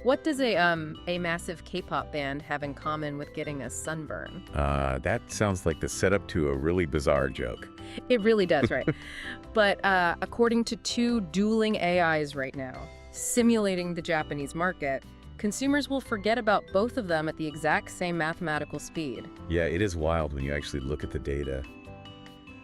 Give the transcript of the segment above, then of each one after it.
What does a massive K-pop band have in common with getting a sunburn? That sounds like the setup to a really bizarre joke. It really does, right? But according to two dueling AIs right now, simulating the Japanese market, consumers will forget about both of them at the exact same mathematical speed. Yeah, it is wild when you actually look at the data.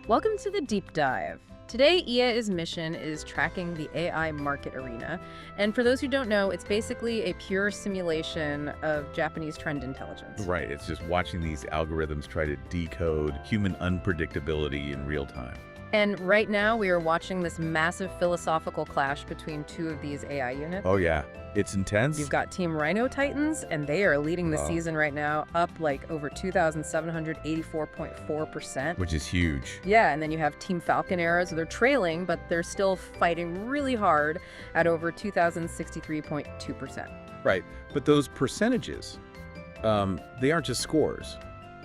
Welcome to the Deep Dive. Today, EA's mission is tracking the AI market arena. And for those who don't know, it's basically a pure simulation of Japanese trend intelligence. Right, it's just watching these algorithms try to decode human unpredictability in real time. And right now, we are watching this massive philosophical clash between two of these AI units. Oh yeah, it's intense. You've got Team Rhino Titans, and they are leading the season right now, up like over 2,784.4%. Which is huge. Yeah, and then you have Team Falcon Arrows. They're trailing, but they're still fighting really hard at over 2,063.2%. Right, but those percentages, they aren't just scores.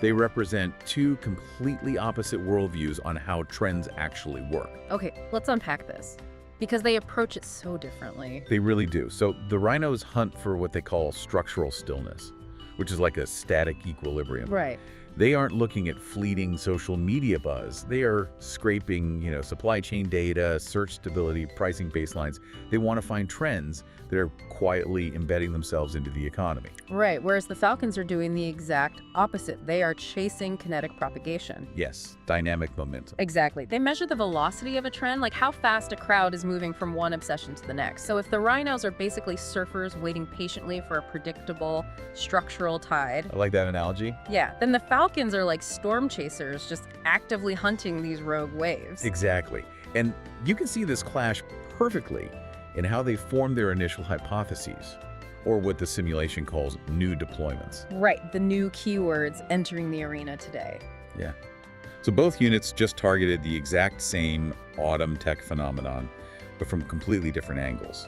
They represent two completely opposite worldviews on how trends actually work. Okay, let's unpack this, because they approach it so differently. They really do. So the rhinos hunt for what they call structural stillness, which is like a static equilibrium. Right. They aren't looking at fleeting social media buzz. They are scraping, supply chain data, search stability, pricing baselines. They want to find trends that are quietly embedding themselves into the economy. Right, whereas the Falcons are doing the exact opposite. They are chasing kinetic propagation. Yes, dynamic momentum. Exactly. They measure the velocity of a trend, like how fast a crowd is moving from one obsession to the next. So if the rhinos are basically surfers waiting patiently for a predictable structural tide. I like that analogy. Yeah, then the Falcons are like storm chasers, just actively hunting these rogue waves. Exactly. And you can see this clash perfectly in how they form their initial hypotheses, or what the simulation calls new deployments. Right, the new keywords entering the arena today. Yeah. So both units just targeted the exact same autumn tech phenomenon, but from completely different angles,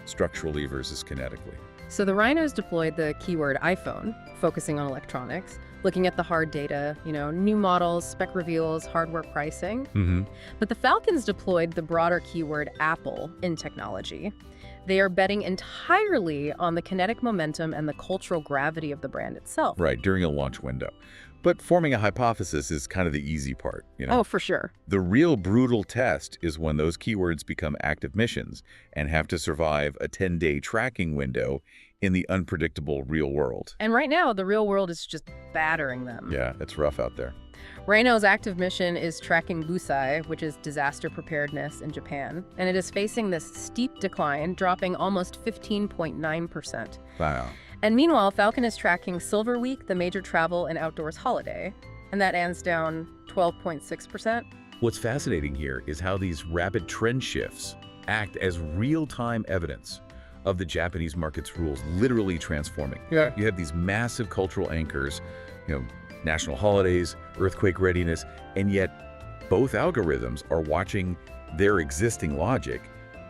structurally versus kinetically. So the rhinos deployed the keyword iPhone, focusing on electronics, looking at the hard data, new models, spec reveals, hardware pricing. But the Falcons deployed the broader keyword Apple in technology. They are betting entirely on the kinetic momentum and the cultural gravity of the brand itself. Right, during a launch window. But forming a hypothesis is kind of the easy part, Oh, for sure. The real brutal test is when those keywords become active missions and have to survive a 10-day tracking window in the unpredictable real world. And right now, the real world is just battering them. Yeah, it's rough out there. Rhino's active mission is tracking Busai, which is disaster preparedness in Japan, and it is facing this steep decline, dropping almost 15.9%. Wow. And meanwhile, Falcon is tracking Silver Week, the major travel and outdoors holiday, and that ends down 12.6%. What's fascinating here is how these rapid trend shifts act as real-time evidence of the Japanese market's rules literally transforming. Yeah. You have these massive cultural anchors, national holidays, earthquake readiness, and yet both algorithms are watching their existing logic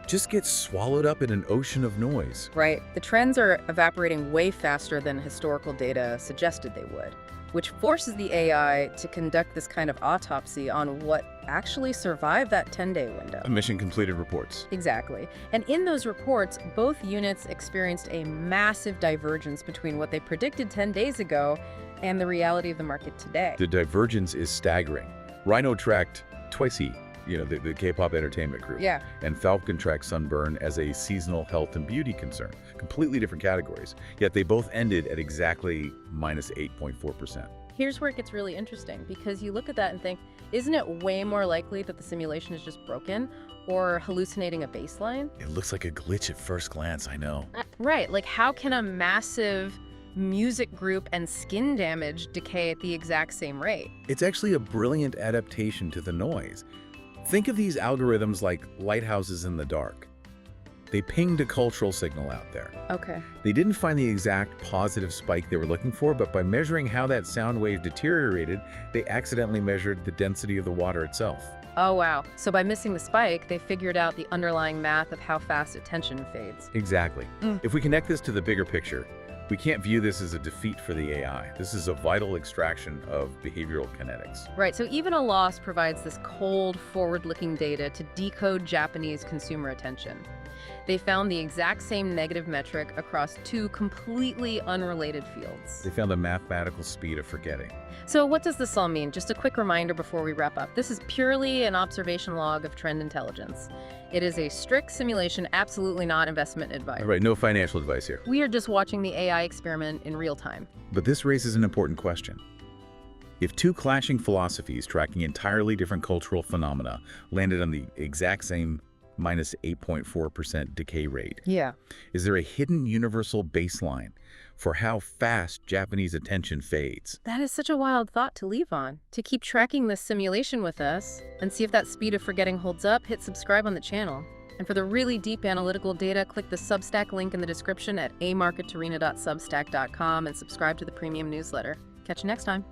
just get swallowed up in an ocean of noise. Right. The trends are evaporating way faster than historical data suggested they would, which forces the AI to conduct this kind of autopsy on what actually survived that 10-day window. Mission completed reports. Exactly. And in those reports, both units experienced a massive divergence between what they predicted 10 days ago and the reality of the market today. The divergence is staggering. Rhino tracked Twice, the K-pop entertainment group. Yeah. And Falcon tracked sunburn as a seasonal health and beauty concern. Completely different categories. Yet they both ended at exactly minus 8.4%. Here's where it gets really interesting, because you look at that and think, isn't it way more likely that the simulation is just broken or hallucinating a baseline? It looks like a glitch at first glance, I know. Right. Like, how can a massive music group and skin damage decay at the exact same rate? It's actually a brilliant adaptation to the noise. Think of these algorithms like lighthouses in the dark. They pinged a cultural signal out there. Okay. They didn't find the exact positive spike they were looking for, but by measuring how that sound wave deteriorated, they accidentally measured the density of the water itself. Oh, wow. So by missing the spike, they figured out the underlying math of how fast attention fades. Exactly. If we connect this to the bigger picture, we can't view this as a defeat for the AI. This is a vital extraction of behavioral kinetics. Right, so even a loss provides this cold, forward-looking data to decode Japanese consumer attention. They found the exact same negative metric across two completely unrelated fields. They found the mathematical speed of forgetting. So what does this all mean? Just a quick reminder before we wrap up. This is purely an observation log of trend intelligence. It is a strict simulation, absolutely not investment advice. All right, no financial advice here. We are just watching the AI experiment in real time. But this raises an important question. If two clashing philosophies tracking entirely different cultural phenomena landed on the exact same minus 8.4% decay rate, is there a hidden universal baseline for how fast Japanese attention fades? That is such a wild thought to leave on. To keep tracking this simulation with us and see if that speed of forgetting holds up, hit subscribe on the channel. And for the really deep analytical data, click the Substack link in the description at amarketarena.substack.com and subscribe to the premium newsletter. Catch you next time.